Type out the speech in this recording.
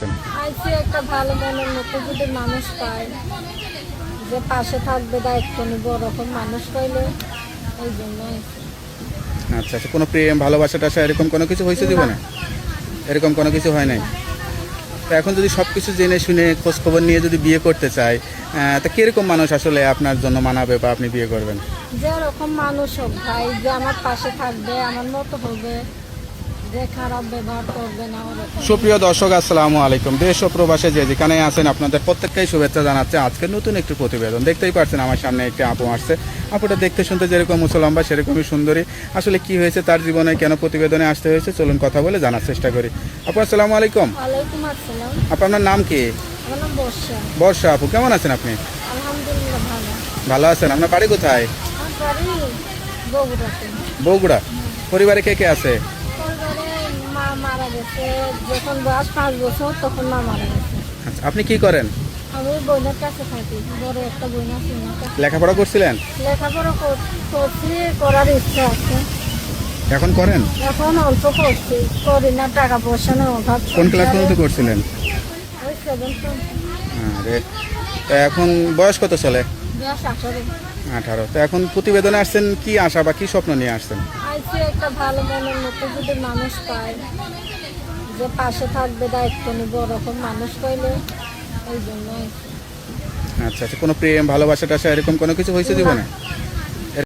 আসছেন? আইসি একটা ভালো মনের মতো যদি মানুষ পায় যে পাশে থাকবে, দায়িত্ব নিব, ওরকম মানুষ পাইলে এই জন্য আইছি। আচ্ছা আচ্ছা, কোনো প্রেম ভালোবাসা টাসা এরকম কোনো কিছু হয়েছে জীবনে? এরকম কোনো কিছু হয় নাই? তো এখন যদি সব কিছু জেনে শুনে খোঁজ খবর নিয়ে যদি বিয়ে করতে চাই, তা কীরকম মানুষ আসলে আপনার জন্য মানাবে বা আপনি বিয়ে করবেন? যে ওরকম মানুষ হোক ভাই, যে আমার পাশে থাকবে, আমার মতো হবে, যে খারাপ ব্যবহার করবে না ওরকম। সুপ্রিয় দর্শক, আসসালামু আলাইকুম। দেশ ও প্রবাসে যে যেখানে আছেন আপনাদের প্রত্যেককেই শুভেচ্ছা জানাচ্ছে আজকে নতুন একটি প্রতিবেদন। দেখতেই পাচ্ছেন আমার সামনে একটি আপু আসছে। আপুটা দেখতে শুনতে যেরকম মুসলম্বা সেরকমই সুন্দরী। আসলে কি হয়েছে তার জীবনে, কেন প্রতিবেদনে আসতে হয়েছে, চলুন কথা বলে জানার চেষ্টা করি। আপু আসসালামু আলাইকুম। ওয়ালাইকুম আসসালাম। আপনার নাম কি? আমার নাম বর্ষা। বর্ষা আপু, কেমন আছেন আপনি? আলহামদুলিল্লাহ ভালো। ভালো আছেন? আপনার বাড়ি কোথায়? আমার বাড়ি বগুড়াতে। বগুড়া। পরিবারে কে কে আছে? পরিবারে মা মারা গেছে, যখন বয়স 5 বছর তখন মা মারা গেছে। আচ্ছা, আপনি কি করেন? আমি বোনের কাছে থাকি, বড় একটা বোন আছে আমার কাছে। লেখাপড়া করছিলেন? লেখাপড়া করছি, করার ইচ্ছা আছে। এখন করেন? এখন অল্প করছি, করি না, টাকা পয়সা নেই, অভাব। কোন ক্লাস পর্যন্ত করছিলেন? ওই 7 আরে, তা এখন বয়স কত চলে? বয়স 18। 18। তো এখন প্রতিবেদনে আসছেন, কি আশা বা কি স্বপ্ন নিয়ে আসছেন? আইসি একটা ভালো মনের মতো যদি মানুষ পায় যে পাশে থাকবে, দায়িত্ব নিব, ওরকম মানুষ পাইলে এই জন্য আইছি। আচ্ছা আচ্ছা, কোনো প্রেম ভালোবাসা টাসা এরকম কোনো কিছু হয়েছে জীবনে?